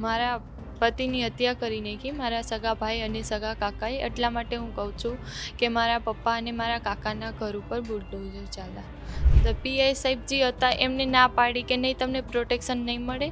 મારા પતિની હત્યા કરી નાખી મારા સગા ભાઈ અને સગા કાકાએ. એટલા માટે હું કહું છું કે મારા પપ્પા અને મારા કાકાના ઘર ઉપર બુલડોઝર ચાલ્યા. તો પીઆઈ સાહેબ જે હતા એમને ના પાડી કે નહીં, તમને પ્રોટેક્શન નહીં મળે.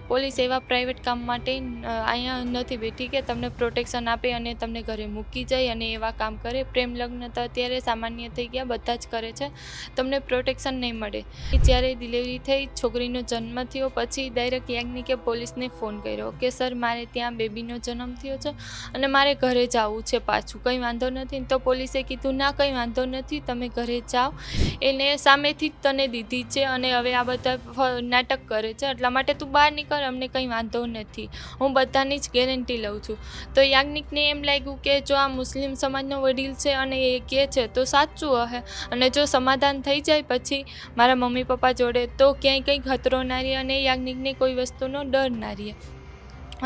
પોલીસ એવા પ્રાઇવેટ કામ માટે અહીંયા નથી બેઠી કે તમને પ્રોટેક્શન આપે અને તમને ઘરે મૂકી જાય અને એવા કામ કરે. પ્રેમ લગ્ન તો અત્યારે સામાન્ય થઈ ગયા, બધા જ કરે છે. તમને પ્રોટેક્શન નહીં મળે. જ્યારે ડિલિવરી થઈ, છોકરીનો જન્મ થયો, પછી ડાયરેક્ટ યાજ્ઞિકે પોલીસને ફોન કર્યો કે સર મારે ત્યાં બેબીનો જન્મ થયો છે અને મારે ઘરે જવું છે પાછું, કંઈ વાંધો નથી. તો પોલીસે કીધું ના કંઈ વાંધો નથી, તમે ઘરે જાઓ, એને સામેથી જ તને દીધી છે અને હવે આ બધા નાટક કરે છે, એટલા માટે તું બહાર નીકળ, અમને કંઈ વાંધો નથી, હું બધાની જ ગેરંટી લઉં છું. તો યાજ્ઞિકને એમ લાગ્યું કે જો આ મુસ્લિમ સમાજનો વડીલ છે અને એ કહે છે તો સાચું હશે, અને જો સમાધાન થઈ જાય પછી મારા મમ્મી પપ્પા જોડે તો ક્યાંય કંઈ ખતરો ના રહે અને યાજ્ઞિકને કોઈ વસ્તુનો ડર ના રહે.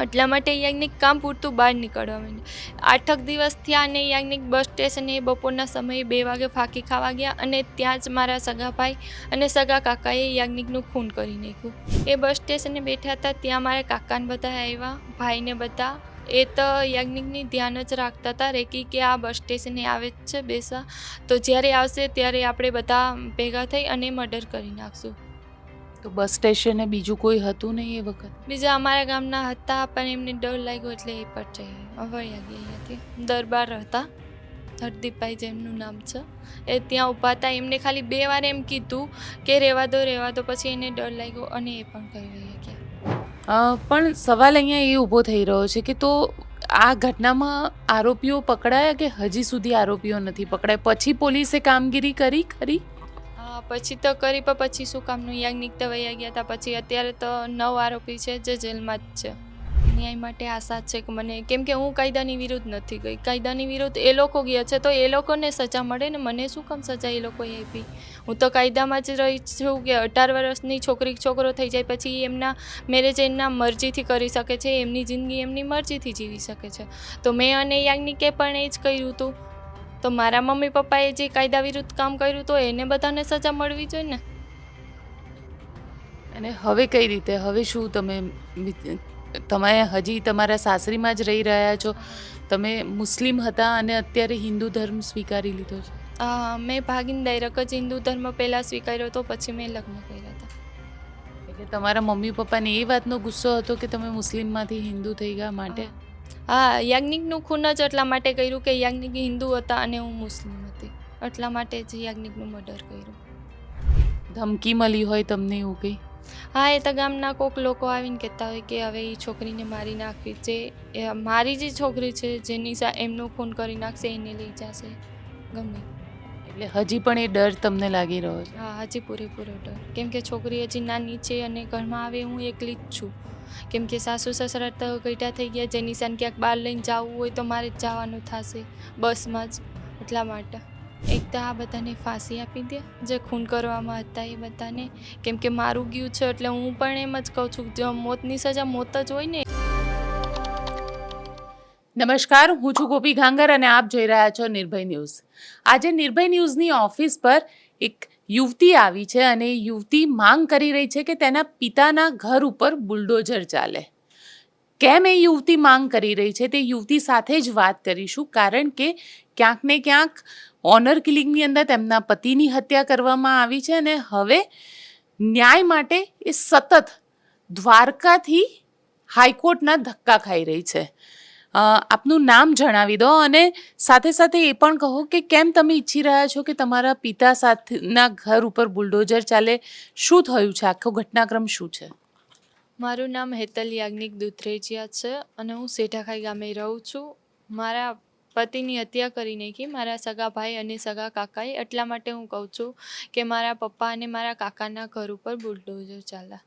એટલા માટે યાજ્ઞિક કામ પૂરતું બહાર નીકળવા માંડ્યા. 8 દિવસ થયા અને યાજ્ઞિક બસ સ્ટેશને બપોરના સમયે 2 વાગે ફાંકી ખાવા ગયા અને ત્યાં જ મારા સગા ભાઈ અને સગા કાકાએ યાજ્ઞિકનું ખૂન કરી નાખ્યું. એ બસ સ્ટેશને બેઠા હતા, ત્યાં મારા કાકાને બધા આવ્યા, ભાઈને બધા. એ તો યાજ્ઞિકની ધ્યાન જ રાખતા હતા રેકી કે આ બસ સ્ટેશને આવે જ છે બેસવા, તો જ્યારે આવશે ત્યારે આપણે બધા ભેગા થઈ અને મર્ડર કરી નાખશું. તો બસ સ્ટેશને બીજું કોઈ હતું નહીં એ વખત? બીજા અમારા ગામના હતા પણ એમને ડર લાગ્યો એટલે એ પર વળ્યા ગયા અહીંયાથી. દરબાર હતા, હરદીપભાઈ જેમનું નામ છે, એ ત્યાં ઊભા હતા. એમને ખાલી 2 વાર એમ કીધું કે રહેવા દો, પછી એને ડર લાગ્યો અને એ પણ કહી રહ્યા ગયા. પણ સવાલ અહીંયા એ ઊભો થઈ રહ્યો છે કે તો આ ઘટનામાં આરોપીઓ પકડાયા કે હજી સુધી આરોપીઓ નથી પકડાયા? પછી પોલીસે કામગીરી કરી ખરી? પછી તો કરી, પણ પછી શું કામનું? યાજ્ઞિક તો વયા ગયા હતા. પછી અત્યારે તો 9 આરોપી છે જે જેલમાં જ છે. ન્યાય માટે આશા છે કે મને, કેમ કે હું કાયદાની વિરુદ્ધ નથી ગઈ, કાયદાની વિરુદ્ધ એ લોકો ગયા છે તો એ લોકોને સજા મળે ને, મને શું કામ સજા એ લોકોએ આપી? હું તો કાયદામાં જ રહી છું કે 18 વર્ષની છોકરો થઈ જાય પછી એમના મેરેજ એમના મરજીથી કરી શકે છે, એમની જિંદગી એમની મરજીથી જીવી શકે છે. તો મેં અને યાજ્ઞિકે પણ એ જ કર્યું હતું. તો મારા મમ્મી પપ્પાએ જે કાયદા વિરુદ્ધ કામ કર્યું તો એને બધાને સજા મળવી જોઈએ ને. અને હવે કઈ રીતે, હવે શું તમે હજી તમારા સાસરીમાં જ રહી રહ્યા છો? તમે મુસ્લિમ હતા અને અત્યારે હિન્દુ ધર્મ સ્વીકારી લીધો છે? મેં ભાગીને ડાયરેક્ટ જ હિન્દુ ધર્મ પહેલાં સ્વીકાર્યો હતો, પછી મેં લગ્ન કર્યા હતા. એટલે તમારા મમ્મી પપ્પાને એ વાતનો ગુસ્સો હતો કે તમે મુસ્લિમમાંથી હિન્દુ થઈ ગયા માટે? હા, યાજ્ઞિકનું ખૂન જ એટલા માટે કર્યું કે યાજ્ઞિક હિન્દુ હતા અને હું મુસ્લિમ હતી, એટલા માટે જ યાજ્ઞિકનું મર્ડર કર્યું. ધમકી મળી હોય તમને એવું કંઈ? હા, એ તો ગામના કોઈક લોકો આવીને કહેતા હોય કે હવે એ છોકરીને મારી નાખવી છે, મારી જે છોકરી છે જેની એમનું ખૂન કરી નાખશે એને લઈ જશે ગમે. એટલે હજી પણ એ ડર તમને લાગી રહ્યો છે? હા, હજી પૂરેપૂરો ડર, કેમ કે છોકરી હજી નાની છે અને ઘરમાં આવે હું એકલી જ છું. કેમ કે સાસુ સસરા તો ગઈઢા થઈ ગયા, જેની સાન ક્યાંક બહાર લઈને જવું હોય તો મારે જ જવાનું થશે બસમાં જ. એટલા માટે એક તો આ બધાને ફાંસી આપી દે જે ખૂન કરવામાં હતા એ બધાને, કેમ કે મારું ગયું છે એટલે હું પણ એમ જ કહું છું જો મોતની સજા મોત જ હોય ને. નમસ્કાર, હું છું ગોપી ઘાંગર અને આપ જોઈ રહ્યા છો નિર્ભય ન્યૂઝ. આજે નિર્ભય ન્યૂઝની ઓફિસ પર એક યુવતી આવી છે અને યુવતી માંગ કરી રહી છે કે તેના પિતાના ઘર ઉપર બુલડોઝર ચાલે. કેમ એ યુવતી માંગ કરી રહી છે તે યુવતી સાથે જ વાત કરીશું, કારણ કે ક્યાંક ને ક્યાંક ઓનર કિલિંગની અંદર તેમના પતિની હત્યા કરવામાં આવી છે અને હવે ન્યાય માટે એ સતત દ્વારકાથી હાઈકોર્ટના ધક્કા ખાઈ રહી છે. આપનું નામ જણાવી દો અને સાથે સાથે એ પણ કહો કે કેમ તમે ઈચ્છી રહ્યા છો કે તમારા પિતા સાથેના ઘર ઉપર બુલડોઝર ચાલે? શું થયું છે, આખો ઘટનાક્રમ શું છે? મારું નામ હેતલ યાજ્ઞિક દુધરેજિયા છે અને હું સેઠાખાઈ ગામે રહું છું. મારા પતિની હત્યા કરી નાખી મારા સગા ભાઈ અને સગા કાકાએ. એટલા માટે હું કહું છું કે મારા પપ્પા અને મારા કાકાના ઘર ઉપર બુલડોઝર ચાલ્યા,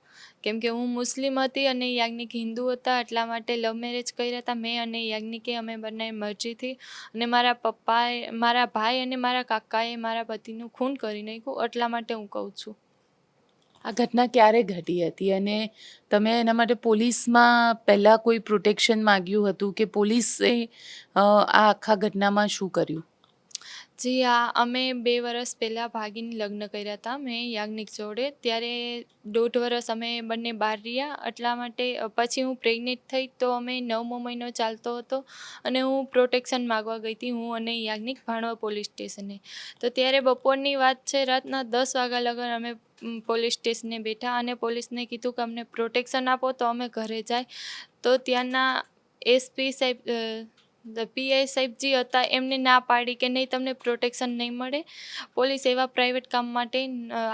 કેમ કે હું મુસ્લિમ હતી અને યાજ્ઞિક હિન્દુ હતા. એટલા માટે લવ મેરેજ કર્યા હતા મેં અને યાજ્ઞિકે, અમે બંને મરજીથી. અને મારા પપ્પાએ, મારા ભાઈ અને મારા કાકાએ મારા પતિનું ખૂન કરી નાખ્યું. એટલા માટે હું કહું છું. આ ઘટના ક્યારે ઘટી હતી અને તમે એના માટે પોલીસમાં પહેલાં કોઈ પ્રોટેક્શન માગ્યું હતું કે પોલીસે આ આખા ઘટનામાં શું કર્યું? જી હા, અમે 2 વર્ષ પહેલાં ભાગીને લગ્ન કર્યા હતા મેં યાજ્ઞિક જોડે. ત્યારે 1.5 વર્ષ અમે બંને બહાર રહ્યા. એટલા માટે પછી હું પ્રેગ્નેન્ટ થઈ તો અમે 9મો મહિનો ચાલતો હતો અને હું પ્રોટેક્શન માગવા ગઈ હતી, હું અને યાજ્ઞિક ભાણવા પોલીસ સ્ટેશને. તો ત્યારે બપોરની વાત છે, રાતના 10 વાગ્યા લગન અમે પોલીસ સ્ટેશને બેઠા અને પોલીસને કીધું કે અમને પ્રોટેક્શન આપો તો અમે ઘરે જાય. તો ત્યાંના એસપી સાહેબ પીઆઈ સાહેબ જે હતા એમને ના પાડી કે નહીં, તમને પ્રોટેક્શન નહીં મળે. પોલીસ એવા પ્રાઇવેટ કામ માટે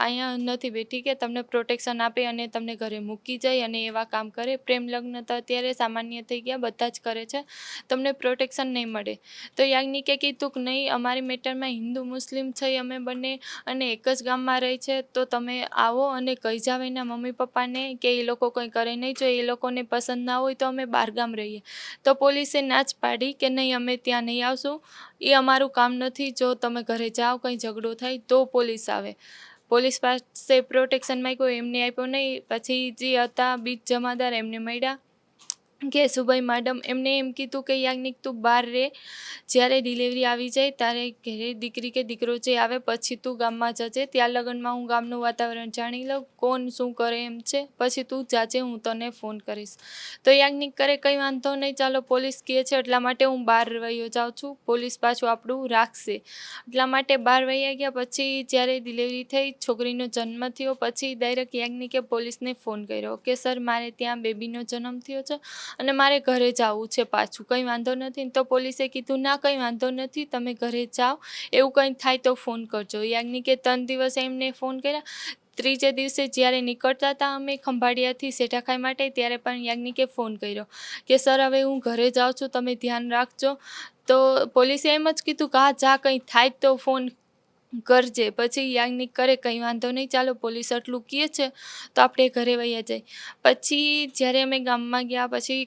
અહીંયા નથી બેઠી કે તમને પ્રોટેક્શન આપે અને તમને ઘરે મૂકી જાય અને એવા કામ કરે. પ્રેમ લગ્ન તો અત્યારે સામાન્ય થઈ ગયા, બધા જ કરે છે, તમને પ્રોટેક્શન નહીં મળે. તો યાજ્ઞિકે કીધું કે નહીં, અમારી મેટરમાં હિન્દુ મુસ્લિમ છે અમે બંને અને એક જ ગામમાં રહી છે, તો તમે આવો અને કહી જાવ એના મમ્મી પપ્પાને કે એ લોકો કંઈ કરે નહીં. જો એ લોકોને પસંદ ના હોય તો અમે બહારગામ રહીએ. તો પોલીસે ના જ પાડી કે નહીં, અમે ત્યાં નહીં આવશું, એ અમારું કામ નથી. જો તમે ઘરે જાઓ, કંઈ ઝઘડો થાય તો પોલીસ આવે. પોલીસ પાસે પ્રોટેક્શન માંગ્યું, એમને આપ્યો નહીં. પછી જે હતા બીજ જમાદાર એમને મળ્યા કે સુભાઈ મેડમ, એમને એમ કીધું કે યાજ્ઞિક તું બહાર રહે, જ્યારે ડિલિવરી આવી જાય ત્યારે ઘરે દીકરી કે દીકરો જે આવે પછી તું ગામમાં જજે. ત્યાં લગ્નમાં હું ગામનું વાતાવરણ જાણી લઉં, કોણ શું કરે એમ છે, પછી તું જાજે, હું તને ફોન કરીશ. તો યાજ્ઞિક કરે કંઈ વાંધો નહીં, ચાલો પોલીસ કહે છે એટલા માટે હું બહાર વયો જાઉં છું, પોલીસ પાછું આપણું રાખશે. એટલા માટે બહાર વયા ગયા. પછી જ્યારે ડિલિવરી થઈ, છોકરીનો જન્મ થયો, પછી ડાયરેક્ટ યાજ્ઞિકે પોલીસને ફોન કર્યો કે સર મારે ત્યાં બેબીનો જન્મ થયો છે અને મારે ઘરે જવું છે પાછું, કંઈ વાંધો નથી. તો પોલીસે કીધું ના, કંઈ વાંધો નથી, તમે ઘરે જાઓ, એવું કંઈ થાય તો ફોન કરજો. યાજ્ઞિકે 3 દિવસ એમને ફોન કર્યા. ત્રીજે દિવસે જ્યારે નીકળતા હતા અમે ખંભાળિયાથી સેઠાખાઈ માટે, ત્યારે પણ યાજ્ઞિકે ફોન કર્યો કે સર હવે હું ઘરે જાઉં છું, તમે ધ્યાન રાખજો. તો પોલીસે એમ જ કીધું કે હા જા, કંઈ થાય તો ફોન કરજે. પછી યાજ્ઞિક કરે કંઈ વાંધો નહીં, ચાલો પોલીસ આટલું કહે છે તો આપણે ઘરે વયા જાય. પછી જ્યારે અમે ગામમાં ગયા પછી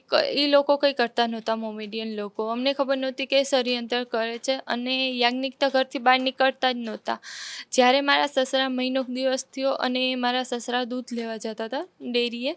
એ લોકો કંઈ કરતા નહોતા, મોમેડિયન લોકો. અમને ખબર નહોતી કે ષડયંત્ર કરે છે અને યાજ્ઞિક તો ઘરથી બહાર નીકળતા જ નહોતા. જ્યારે મારા સસરા મહિનો દિવસ થયો અને મારા સસરા દૂધ લેવા જતા હતા ડેરીએ,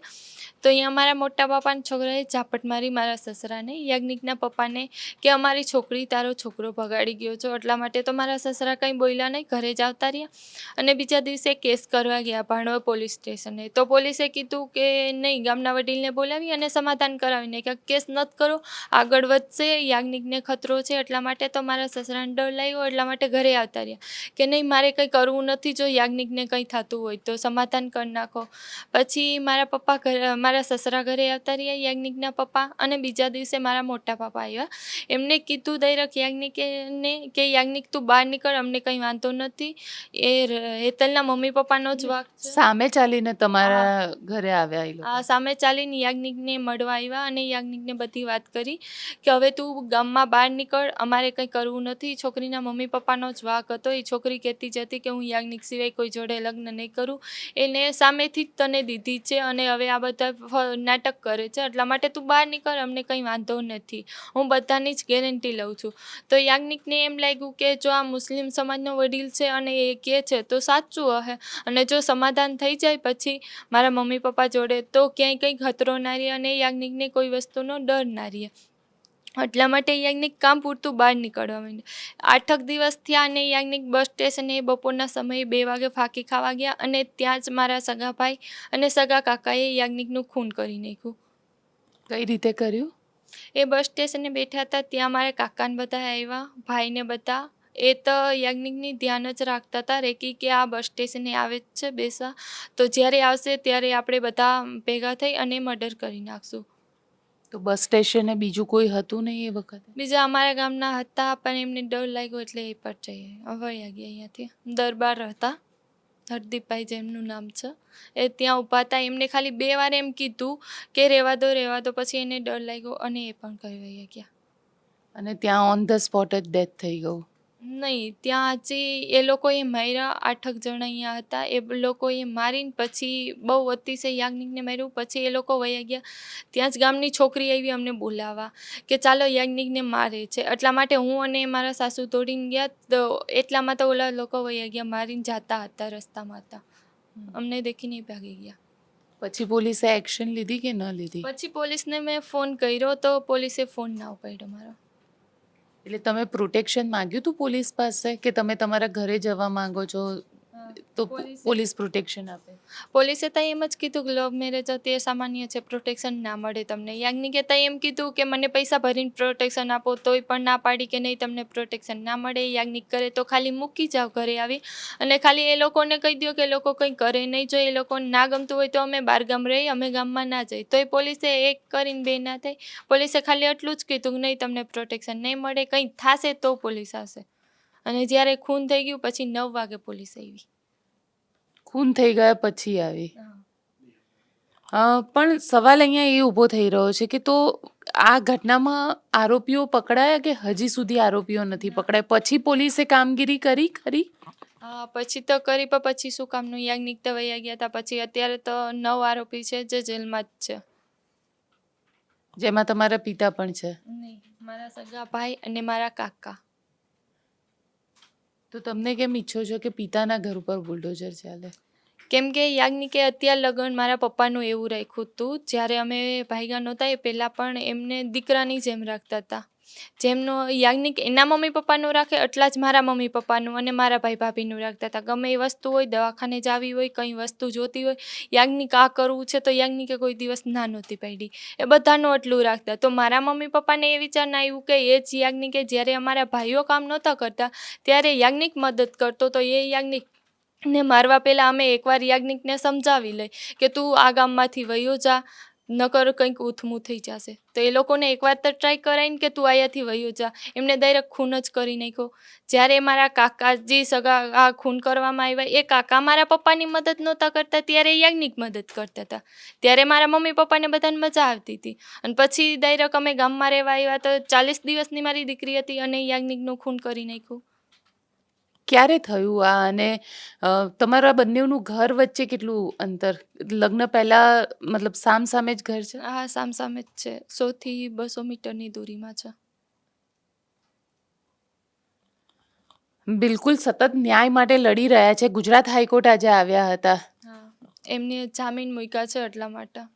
તો અહીંયા મારા મોટા બાપાના છોકરાએ ઝાપટ મારી મારા સસરાને, યાજ્ઞિકના પપ્પાને, કે અમારી છોકરી તારો છોકરો ભગાડી ગયો છો. એટલા માટે તો મારા સસરા કંઈ બોલ્યા નહીં, ઘરે જ આવતા રહ્યા અને બીજા દિવસે કેસ કરવા ગયા ભાણવા પોલીસ સ્ટેશને. તો પોલીસે કીધું કે નહીં, ગામના વડીલને બોલાવી અને સમાધાન કરાવીને કે કેસ નથી કરો, આગળ વધશે, યાજ્ઞિકને ખતરો છે. એટલા માટે તો મારા સસરાને ડર લાગ્યો, એટલા માટે ઘરે આવતા રહ્યા કે નહીં, મારે કંઈ કરવું નથી, જો યાજ્ઞિકને કંઈ થતું હોય તો સમાધાન કરી નાખો. પછી મારા સસરા ઘરે આવતા રહ્યા, યાજ્ઞિકના પપ્પા, અને બીજા દિવસે મારા મોટા પપ્પા આવ્યા. એમને કીધું ડાયરેક્ટ યાજ્ઞિકને કે યાજ્ઞિક તું બહાર નીકળ, અમને કંઈ વાંધો નથી, એ હેતલના મમ્મી પપ્પાનો જ વાંક છે. સામે ચાલીને તમારા ઘરે આવ્યા એ લોકો? આ સામે ચાલીને યાજ્ઞિકને મળવા આવ્યા અને યાજ્ઞિકને બધી વાત કરી કે હવે તું ગામમાં બહાર નીકળ, અમારે કંઈ કરવું નથી. છોકરીના મમ્મી પપ્પાનો જ વાંક હતો. એ છોકરી કહેતી જ હતી કે હું યાજ્ઞિક સિવાય કોઈ જોડે લગ્ન નહીં કરું, એને સામેથી જ તને દીધી છે અને હવે આ બધા નાટક કરે છે, એટલા માટે તું બહાર નીકળ, અમને કંઈ વાંધો નથી, હું બધાની જ ગેરંટી લઉં છું. તો યાજ્ઞિકને એમ લાગ્યું કે જો આ મુસ્લિમ સમાજનો વડીલ છે અને એ કહે છે તો સાચું હશે, અને જો સમાધાન થઈ જાય પછી મારા મમ્મી પપ્પા જોડે તો ક્યાંય કંઈ ખતરો ના રહે અને યાજ્ઞિકને કોઈ વસ્તુનો ડર ના રહે. એટલા માટે યાજ્ઞિક કામ પૂરતું બહાર નીકળવા માંડ્યા. 8 દિવસ થયા અને યાજ્ઞિક બસ સ્ટેશને બપોરના સમયે 2 વાગે ફાંકી ખાવા ગયા અને ત્યાં જ મારા સગા ભાઈ અને સગા કાકાએ યાજ્ઞિકનું ખૂન કરી નાખ્યું. કઈ રીતે કર્યું? એ બસ સ્ટેશને બેઠા હતા, ત્યાં મારા કાકાને બધા આવ્યા, ભાઈને બધા. એ તો યાજ્ઞિકની ધ્યાન જ રાખતા હતા, રેકી કે આ બસ સ્ટેશને આવે જ છે બેસવા, તો જ્યારે આવશે ત્યારે આપણે બધા ભેગા થઈ અને મર્ડર કરી નાખશું. તો બસ સ્ટેશને બીજું કોઈ હતું નહીં એ વખતે? બીજા અમારા ગામના હતા પણ એમને ડર લાગ્યો એટલે એ પર જઈએ વયા ગયા અહીંયાથી. દરબાર હતા, હરદીપભાઈ જેમનું નામ છે, એ ત્યાં ઊભા હતા. એમને ખાલી 2 વાર એમ કીધું કે રહેવા દો, પછી એને ડર લાગ્યો અને એ પણ કહી વયા ગયા. અને ત્યાં ઓન ધ સ્પોટ જ ડેથ થઈ ગયું? નહીં, ત્યાં હજી એ લોકોએ માર્યા. 8 જણા અહીંયા હતા, એ લોકોએ મારીને પછી બહુ અતિશય યાજ્ઞિકને માર્યું. પછી એ લોકો વયા ગયા. ત્યાં જ ગામની છોકરી આવી અમને બોલાવવા કે ચાલો યાજ્ઞિકને મારે છે. એટલા માટે હું અને મારા સાસુ દોડીને ગયા. તો એટલામાં તો ઓલા લોકો વયા ગયા, મારીને જતા હતા, રસ્તામાં હતા, અમને દેખીને ભાગી ગયા. પછી પોલીસે એક્શન લીધી કે ન લીધી? પછી પોલીસને મેં ફોન કર્યો તો પોલીસે ફોન ના ઉપાડ્યો મારો. એટલે તમે પ્રોટેક્શન માંગ્યું હતું પોલીસ પાસે કે તમે તમારા ઘરે જવા માંગો છો તો પોલીસ પ્રોટેક્શન આપે? પોલીસે તો એમ જ કીધું કે લવ મેરેજ તે સામાન્ય છે, પ્રોટેક્શન ના મળે તમને. યાજ્ઞિકે તો એમ કીધું કે મને પૈસા ભરીને પ્રોટેક્શન આપો, તોય પણ ના પાડી કે નહીં તમને પ્રોટેક્શન ના મળે. યાજ્ઞિક કરે તો ખાલી મૂકી જાઓ ઘરે આવી, અને ખાલી એ લોકોને કહી દો કે એ લોકો કંઈ કરે નહીં. જો એ લોકોને ના ગમતું હોય તો અમે બહારગામ રહી, અમે ગામમાં ના જઈએ. તોય પોલીસે એક કરીને બે ના થઈ. પોલીસે ખાલી એટલું જ કીધું કે નહીં તમને પ્રોટેક્શન નહીં મળે, કંઈ થશે તો પોલીસ આવશે. અને જ્યારે ખૂન થઈ ગયું પછી 9 વાગે પોલીસ આવી. ખૂન થઈ ગયા પછી આવી? પણ સવાલ અહીંયા એ ઊભો થઈ રહ્યો છે કે તો આ ઘટનામાં આરોપીઓ પકડાયા કે હજી સુધી આરોપીઓ નથી પકડાયા? પછી પોલીસે કામગીરી કરી ખરી? હા, પછી તો કરી, પણ પછી શું કામનું? યાજ્ઞિક તો વયા ગયા હતા. પછી અત્યારે તો 9 આરોપી છે જે જેલમાં જ છે. જેમાં તમારા પિતા પણ છે? નહીં, મારા સગા ભાઈ અને મારા કાકા. તો તમને કેમ ઈચ્છો છો કે પિતાના ઘર ઉપર બુલડોઝર ચાલે? કેમ કે યાજ્ઞિકે અત્યાર લગન મારા પપ્પાનું એવું રાખ્યું હતું. જ્યારે અમે ભાઈગા નહોતા એ પહેલાં પણ એમને દીકરાની જેમ રાખતા હતા. જેમનો યાજ્ઞિક એના મમ્મી પપ્પાનું રાખે એટલા જ મારા મમ્મી પપ્પાનું અને મારા ભાઈ ભાભીનું રાખતા હતા. ગમે એ વસ્તુ હોય, દવાખાને જાવી હોય, કંઈ વસ્તુ જોતી હોય, યાજ્ઞિક આ કરવું છે તો યાજ્ઞિકે કોઈ દિવસ ના નહોતી પાડી. એ બધાનું એટલું રાખતા. તો મારા મમ્મી પપ્પાને એ વિચાર ના આવ્યું કે એ જ યાજ્ઞિકે જ્યારે અમારા ભાઈઓ કામ નહોતા કરતા ત્યારે યાજ્ઞિક મદદ કરતો. તો એ યાજ્ઞિક ને મારવા પહેલાં અમે એકવાર યાજ્ઞિકને સમજાવી લઈ કે તું આ ગામમાંથી વયો જા, નકર કંઈક ઉથમું થઈ જશે. તો એ લોકોને એકવાર તો ટ્રાય કરાવીને કે તું અહીંયાથી વયો જા. એમને ડાયરેક્ટ ખૂન જ કરી નાખ્યો. જ્યારે મારા કાકાજી સગા આ ખૂન કરવામાં આવ્યા, એ કાકા મારા પપ્પાની મદદ નહોતા કરતા ત્યારે યાજ્ઞિક મદદ કરતા હતા. ત્યારે મારા મમ્મી પપ્પાને બધાને મજા આવતી હતી. અને પછી ડાયરેક્ટ અમે ગામમાં રહેવા આવ્યા તો 40 દિવસની મારી દીકરી હતી અને યાજ્ઞિકનું ખૂન કરી નાખ્યું. ક્યારે થયું આ? અને તમારા બંનેનું ઘર વચ્ચે કેટલું અંતર? લગ્ન પહેલા મતલબ સામે જ ઘર છે? હા, સામે જ છે. 100 થી 200 મીટરની દૂરીમાં છે. બિલકુલ સતત ન્યાય માટે લડી રહ્યા છે. ગુજરાત હાઈકોર્ટ આજે આવ્યા હતા. હા, એમને જામીન મૂક્યા છે એટલા માટે.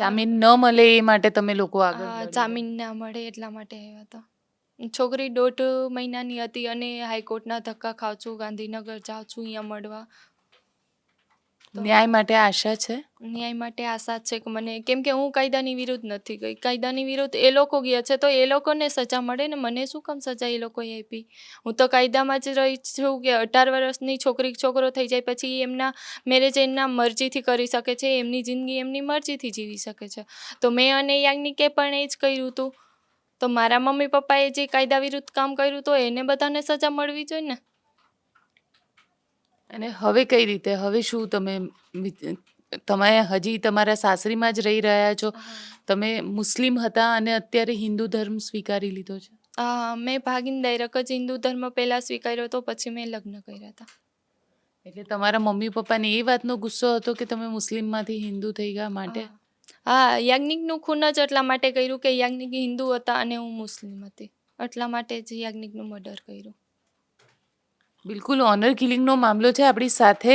જામીન ન મળે એ માટે તમે લોકો આગળ હા, લડી જામીન ના મળે એટલા માટે આવ્યા હતા. છોકરી 1.5 મહિનાની હતી અને હાઈકોર્ટના ધક્કા ખાઉં છું, ગાંધીનગર જાઉં છું અહીંયા મળવા. રહ્યા. ન્યાય માટે આશા છે? ન્યાય માટે આશા છે કે મને, કેમ કે હું કાયદાની વિરુદ્ધ નથી ગઈ. કાયદાની વિરુદ્ધ એ લોકો ગયા છે તો એ લોકોને સજા મળે ને, મને શું કામ સજા એ લોકોએ આપી? હું તો કાયદામાં જ રહી છું કે 18 વર્ષની છોકરો થઈ જાય પછી એમના મેરેજ એમના મરજીથી કરી શકે છે, એમની જિંદગી એમની મરજીથી જીવી શકે છે. તો મેં અને યાજ્ઞિકે પણ એ જ કર્યું હતું. તો મારા મમ્મી પપ્પાએ જે કાયદા વિરુદ્ધ કામ કર્યું તો એને બધાને સજા મળવી જોઈએ ને. અને હવે કઈ રીતે? હવે શું તમે હજી તમારા સાસરીમાં જ રહી રહ્યા છો? તમે મુસ્લિમ હતા અને અત્યારે હિન્દુ ધર્મ સ્વીકારી લીધો છે? મેં ભાગીને ડાયરેક્ટ જ હિન્દુ ધર્મ પહેલાં સ્વીકાર્યો હતો, પછી મેં લગ્ન કર્યા હતા. એટલે તમારા મમ્મી પપ્પાને એ વાતનો ગુસ્સો હતો કે તમે મુસ્લિમમાંથી હિન્દુ થઈ ગયા માટે? હા, યાજ્ઞિકનું ખૂન જ એટલા માટે કર્યું કે યાજ્ઞિક હિન્દુ હતા અને હું મુસ્લિમ હતી, એટલા માટે જ યાજ્ઞિકનું મર્ડર કર્યું. બિલકુલ ઓનર કિલિંગનો મામલો છે. આપણી સાથે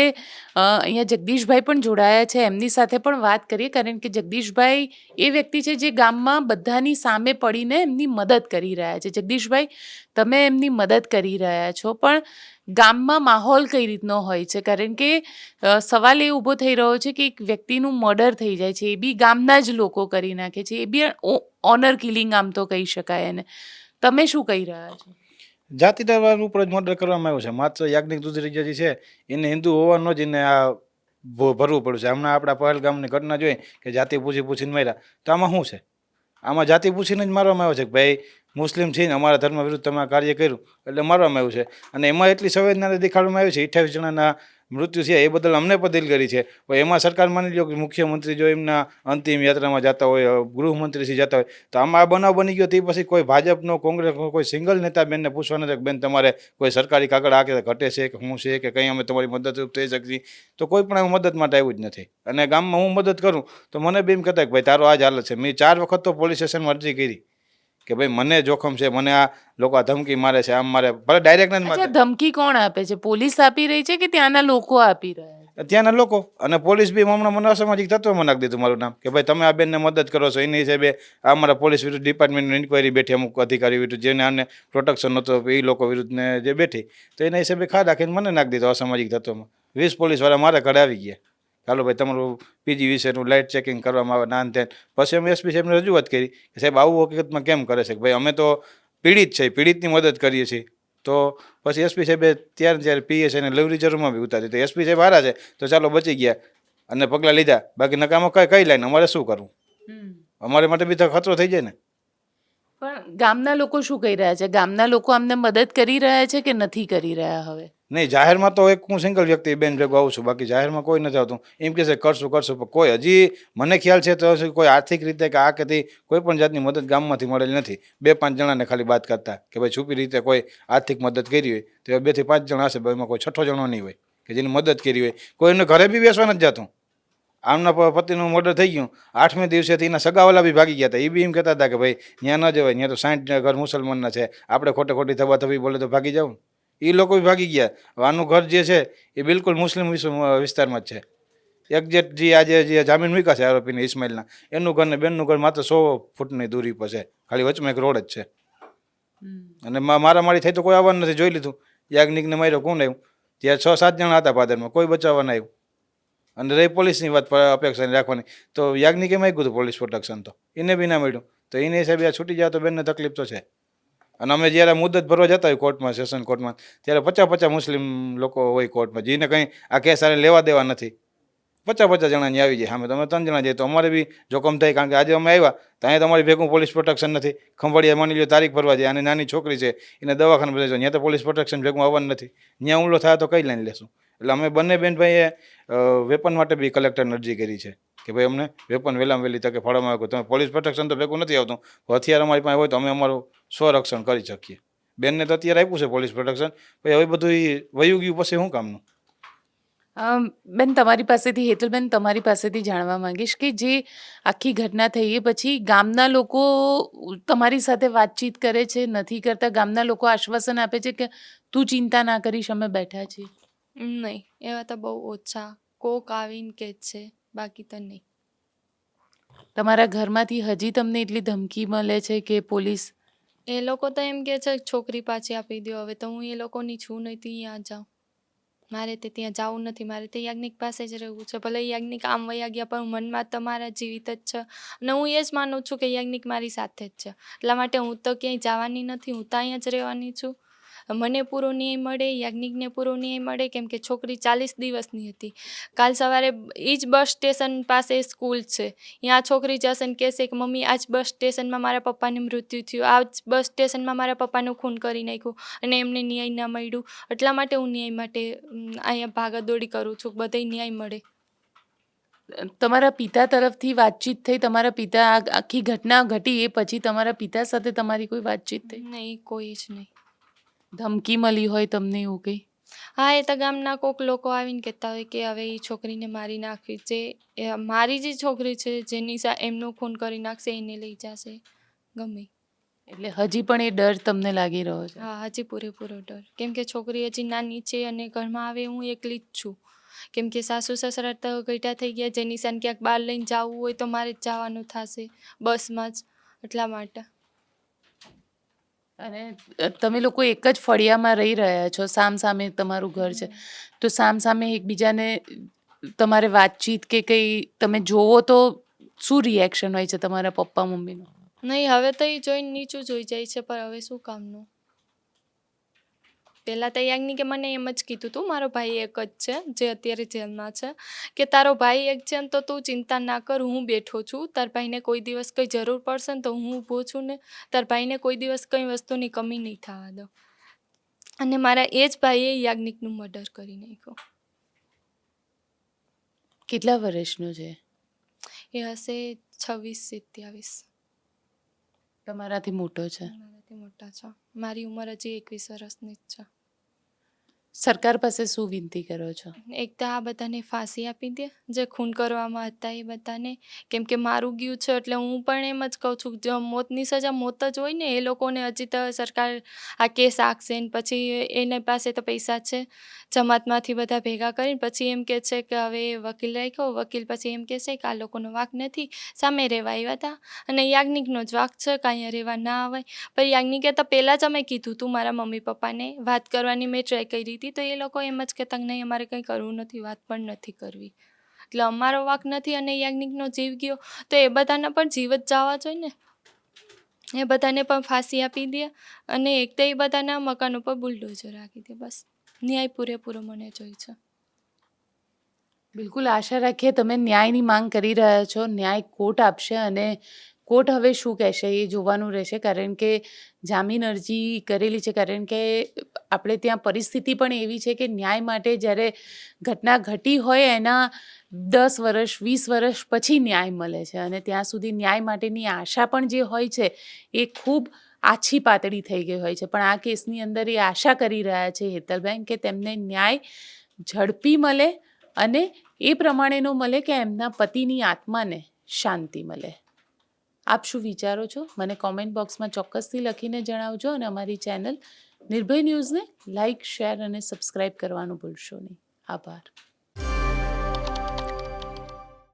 અહીંયા જગદીશભાઈ પણ જોડાયા છે. એમની સાથે પણ વાત કરીએ, કારણ કે જગદીશભાઈ એ વ્યક્તિ છે જે ગામમાં બધાની સામે પડીને એમની મદદ કરી રહ્યા છે. જગદીશભાઈ, તમે એમની મદદ કરી રહ્યા છો, પણ ગામમાં માહોલ કઈ રીતનો હોય છે? કારણ કે સવાલ એ ઊભો થઈ રહ્યો છે કે એક વ્યક્તિનું મર્ડર થઈ જાય છે, એ બી ગામના જ લોકો કરી નાખે છે, એ બી ઓનર કિલિંગ આમ તો કહી શકાય. એને તમે શું કહી રહ્યા છો? જાતિદાર ઉપર જ મર્ડર કરવામાં આવ્યું છે. માત્ર યાજ્ઞિક દુધરેજા જે છે એને હિન્દુ હોવાનો જ એને આ ભરવું પડ્યું છે. હમણાં આપણા પહેલગામની ઘટના જોઈ કે જાતિ પૂછીને માર્યા, તો આમાં શું છે? આમાં જાતિ પૂછીને જ મારવામાં આવ્યો છે કે ભાઈ મુસ્લિમ છે ને અમારા ધર્મ વિરુદ્ધ તમે કાર્ય કર્યું એટલે મારવામાં આવ્યું છે. અને એમાં એટલી સંવેદના દેખાડવામાં આવી છે. 28 જણાના મૃત્યુ છે એ બદલ અમને પણ દિલગરી છે. પણ એમાં સરકાર માની લો કે મુખ્યમંત્રી જો એમના અંતિમ યાત્રામાં જતા હોય, ગૃહમંત્રીશ્રી જતા હોય, તો આમાં આ બનાવ બની ગયો તે પછી કોઈ ભાજપનો, કોંગ્રેસનો કોઈ સિંગલ નેતા બેનને પૂછવા નથી કે બેન તમારે કોઈ સરકારી કાગળ આ કે ઘટે છે કે શું છે કે કંઈ અમે તમારી મદદરૂપ થઈ શકીએ, તો કોઈ પણ મદદ માટે આવ્યું જ નથી. અને ગામમાં હું મદદ કરું તો મને બી એમ કહેતા કે ભાઈ તારો આ જ હાલત છે. મેં 4 વખત તો પોલીસ સ્ટેશનમાં અરજી કરી કે ભાઈ મને જોખમ છે, મને આ લોકો આ ધમકી મારે છે, આમ મારે ભલે ડાયરેક્ટ નથી મારતા. ધમકી કોણ આપે છે? પોલીસ આપી રહી છે કે ત્યાંના લોકો આપી રહ્યા છે? ત્યાંના લોકો અને પોલીસ બી હમણાં મને અસામાજિક તત્વમાં નાખી દીધું મારું નામ કે ભાઈ તમે આ બેનને મદદ કરો છો. એની હિસાબે આ અમારા પોલીસ વિરુદ્ધ ડિપાર્ટમેન્ટની ઇન્કવાયરી બેઠી અમુક અધિકારી વિરુદ્ધ જેને આને પ્રોટેક્શન નહોતો એ લોકો વિરુદ્ધને જે બેઠી તો એના હિસાબે ખા રાખીને મને નાખી દીધો અસામાજિક તત્વમાં. 20 પોલીસવાળા મારા ઘરે આવી ગયા. ચાલો ભાઈ તમારું પીજી વિશેનું લાઇટ ચેકિંગ કરવામાં આવે નાન તેન. પછી અમે એસપી સાહેબને રજૂઆત કરી કે સાહેબ આવું હકીકતમાં કેમ કરે છે કે ભાઈ અમે તો પીડિત છે પીડિતની મદદ કરીએ છીએ. તો પછી એસપી સાહેબે ત્યારે પીએસઆઈને લવરી જરૂરમાં બી ઉતારી તો એસપી સાહેબ હારા છે તો ચાલો બચી ગયા અને પગલાં લીધા. બાકી નકામાં કઈ લાઈને અમારે શું કરવું? અમારે માટે બી તો ખતરો થઈ જાય ને. પણ ગામના લોકો શું કહી રહ્યા છે? ગામના લોકો અમને મદદ કરી રહ્યા છે કે નથી કરી રહ્યા? હવે નહીં, જાહેરમાં તો એક હું સિંગલ વ્યક્તિ બેન ભેગો આવું છું, બાકી જાહેરમાં કોઈ નથી આવતું. એમ કહે છે કરશું પણ કોઈ હજી મને ખ્યાલ છે તો કોઈ આર્થિક રીતે કે આ કે તે કોઈ પણ જાતની મદદ ગામમાંથી મળેલી નથી. 2-5 જણાને ખાલી વાત કરતા કે ભાઈ છુપી રીતે કોઈ આર્થિક મદદ કરી હોય તો 2 થી 5 જણા હશે, એમાં કોઈ 6ઠ્ઠો જણો નહીં હોય કે જેની મદદ કરી હોય. કોઈને ઘરે બી બેસવા નથી જતું. આમના પતિનું મર્ડર થઈ ગયું 8મે દિવસેથી એના સગાવાલા બી ભાગી ગયા હતા. એ બી એમ કહેતા હતા કે ભાઈ ત્યાં ન જવાય, ત્યાં તો 60 ઘર મુસલમાનના છે, આપણે ખોટી થબાથબી બોલે તો ભાગી જાવ. એ લોકો બી ભાગી ગયા. આનું ઘર જે છે એ બિલકુલ મુસ્લિમ વિસ્તારમાં જ છે. એક્ઝેક્ટ જે આજે જે જામીન મૂક્યા છે આરોપીને ઇસ્માઇલના, એનું ઘર ને બેનનું ઘર માત્ર 100 ફૂટની દૂરી પર છે. ખાલી વચમાં એક રોડ જ છે. અને મારામારી થઈ તો કોઈ આવવાનું નથી. જોઈ લીધું યાજ્ઞિકને માર્યો કોણ આવ્યું? ત્યાં 6-7 જણા હતા પાદરમાં, કોઈ બચાવવા ના આવ્યું. અને રહી પોલીસની વાત અપેક્ષા રાખવાની તો યાજ્ઞિકે માગ્યું હતું પોલીસ પ્રોટેક્શન, તો એને બી ના મળ્યું. તો એને હિસાબે આ છૂટી જાય તો બેનને તકલીફ તો છે. અને અમે જ્યારે મુદત ભરવા જતા હોય કોર્ટમાં, સેશન કોર્ટમાં, ત્યારે 50-50 મુસ્લિમ લોકો હોય કોર્ટમાં, જેને કંઈ આ કેસ આને લેવા દેવા નથી. 50-50 જણા અહીંયા આવી જાય સામે. તમે 3 જણા જાય તો અમારે બી જોખમ થાય. કારણ કે આજે અમે આવ્યા તો અહીંયા તમારી ભેગું પોલીસ પ્રોટેક્શન નથી. ખંભાળિયા માની લો તારીખ ભરવા જાય અને નાની છોકરી છે એને દવાખાને બધા ત્યાં તો પોલીસ પ્રોટેક્શન ભેગું આવવાનું નથી. ત્યાં હુમલો થાય તો કઈ લાઈન લેશું? એટલે અમે બંને બેન ભાઈએ વેપન માટે બી કલેક્ટરને અરજી કરી છે કે ભાઈ અમને વેપન વહેલામાં વહેલી તકે ફાળવવામાં આવે. તમે પોલીસ પ્રોટેક્શન તો ભેગું નથી આવતું, હથિયાર અમારી પાસે હોય તો અમે અમારું સ્વરક્ષણ કરી શકીએ. બેનને તો અત્યારે આપ્યું છે પોલીસ પ્રોટેક્શન, ભાઈ હવે બધું વયું ગયું પછી શું કામનું? બેન તમારી પાસેથી, હેતલબેન તમારી પાસેથી જાણવા માંગીશ કે જે આખી ઘટના થઈ એ પછી ગામના લોકો તમારી સાથે વાતચીત કરે છે, નથી કરતા? ગામના લોકો આશ્વાસન આપે છે કે તું ચિંતા ના કરીશ, અમે બેઠા છીએ? નહીં, એવા તો બહુ ઓછા. કોક આવીને કે છે, બાકી તો નહીં. તમારા ઘરમાંથી હજી તમને એટલી ધમકી મળે છે કે પોલીસ? એ લોકો તો એમ કે છે છોકરી પાછી આપી દો. હવે તો હું એ લોકોની છું નહીં તો ત્યાં જાઉં. મારે તે ત્યાં જવું નથી, મારે તે યાજ્ઞિક પાસે જ રહેવું છે. ભલે યાજ્ઞિક આમ વયા ગયા પણ મનમાં તો મારા જીવિત જ છે. અને હું એ જ માનું છું કે યાજ્ઞિક મારી સાથે જ છે. એટલા માટે હું તો ક્યાંય જવાની નથી, હું તો અહીંયા જ રહેવાની છું. મને પૂરો ન્યાય મળે, યાજ્ઞિકને પૂરો ન્યાય મળે, કેમ કે છોકરી 40 દિવસની હતી. કાલ સવારે એ જ બસ સ્ટેશન પાસે સ્કૂલ છે, ત્યાં છોકરી જશે ને કહેશે કે મમ્મી આ જ બસ સ્ટેશનમાં મારા પપ્પાનું મૃત્યુ થયું, આ જ બસ સ્ટેશનમાં મારા પપ્પાનું ખૂન કરી નાખ્યું અને એમને ન્યાય ના મળ્યું. એટલા માટે હું ન્યાય માટે અહીંયા ભાગાદોડી કરું છું, બધે ન્યાય મળે. તમારા પિતા તરફથી વાતચીત થઈ? તમારા પિતા આખી ઘટના ઘટી એ પછી તમારા પિતા સાથે તમારી કોઈ વાતચીત થઈ? નહીં, કોઈ જ નહીં. ધમકી મળી હોય તમને એવું કંઈ? હા, એ તો ગામના કોક લોકો આવીને કહેતા હોય કે હવે એ છોકરીને મારી નાખવી, જે મારી જે છોકરી છે જેની એમનું ખૂન કરી નાખશે એને લઈ જશે ગમે. એટલે હજી પણ એ ડર તમને લાગી રહ્યો છે? હા, હજી પૂરેપૂરો ડર. કેમ કે છોકરી હજી નાની છે અને ઘરમાં આવે હું એકલી જ છું. કેમ કે સાસુ સસરા તો ગઈટા થઈ ગયા, જેની સાન ક્યાંક બહાર લઈને જવું હોય તો મારે જ જવાનું થશે બસમાં જ. એટલા માટે. અને તમે લોકો એક જ ફળિયામાં રહી રહ્યા છો, સામ સામે તમારું ઘર છે, તો સામ સામે એકબીજાને તમારે વાતચીત કે કંઈ તમે જોવો તો શું રિએક્શન હોય છે તમારા પપ્પા મમ્મીનું? નહીં, હવે તો એ જોઈને નીચું જોઈ જાય છે, પણ હવે શું કામનું? પહેલાં તો યાજ્ઞિકે મને એમ જ કીધું હતું, મારો ભાઈ એક જ છે જે અત્યારે જેલમાં છે, કે તારો ભાઈ એક છે ને તો તું ચિંતા ના કર, હું બેઠો છું. તાર ભાઈને કોઈ દિવસ કંઈ જરૂર પડશે ને તો હું ઊભો છું ને, તાર ભાઈને કોઈ દિવસ કંઈ વસ્તુની કમી નહીં થવા દઉં. અને મારા એ જ ભાઈએ યાજ્ઞિકનું મર્ડર કરી નાખ્યું. કેટલા વર્ષનો છે? એ હશે 26-27. તમારાથી મોટો છે? મારાથી મોટા છે. મારી ઉંમર હજી 21 વર્ષની જ છે. સરકાર પાસે શું વિનંતી કરો છો? એક તો આ બધાને ફાંસી આપી દે જે ખૂન કરવામાં હતા એ બધાને, કેમ કે મારું ગયું છે એટલે હું પણ એમ જ કહું છું જો મોતની સજા મોત જ હોય ને. એ લોકોને હજી તો સરકાર આ કેસ આખશે ને પછી એને પાસે તો પૈસા છે જમાતમાંથી બધા ભેગા કરીને પછી એમ કહે છે કે હવે વકીલ રાખ્યો. વકીલ પછી એમ કહેશે કે આ લોકોનો વાંક નથી, સામે રહેવા આવ્યા હતા અને યાજ્ઞિકનો જ વાંક છે કે અહીંયા રહેવા ના આવે. પણ યાજ્ઞિકે તો પહેલાં જ અમે કીધું હતું મારા મમ્મી પપ્પાને વાત કરવાની મેં ટ્રાય કરી હતી તો એ લોકો એમ જ કહેતા કે નહીં અમારે કંઈ કરવું નથી, વાત પણ નથી કરવી. એટલે અમારો વાંક નથી અને યાજ્ઞિકનો જીવ ગયો તો એ બધાના પણ જીવ જ જવા જોઈએ ને. એ બધાને પણ ફાંસી આપી દે અને એક તો એ બધાના મકાન ઉપર બુલડોઝર રાખી દે. બસ ન્યાય પૂરેપૂરો મને જોઈએ છે. બિલકુલ આશા રાખીએ તમે ન્યાયની માંગ કરી રહ્યા છો, ન્યાય કોર્ટ આપશે અને કોર્ટ હવે શું કહેશે એ જોવાનું રહેશે. કારણ કે જામીન અરજી કરેલી છે, કારણ કે આપણે ત્યાં પરિસ્થિતિ પણ એવી છે કે ન્યાય માટે જ્યારે ઘટના ઘટી હોય એના 10 વર્ષ 20 વર્ષ પછી ન્યાય મળે છે અને ત્યાં સુધી ન્યાય માટેની આશા પણ જે હોય છે એ ખૂબ આછી પાતળી થઈ ગઈ હોય છે. પણ આ કેસની અંદર એ આશા કરી રહ્યા છે હેતલબેન કે તેમને ન્યાય ઝડપી મળે અને એ પ્રમાણેનો મળે કે એમના પતિની આત્માને શાંતિ મળે. આપ શું વિચારો છો મને કોમેન્ટ બોક્સમાં ચોક્કસથી લખીને જણાવજો અને અમારી ચેનલ નિર્ભય ન્યૂઝને લાઇક, શેર અને સબસ્ક્રાઈબ કરવાનું ભૂલશો નહીં. આભાર.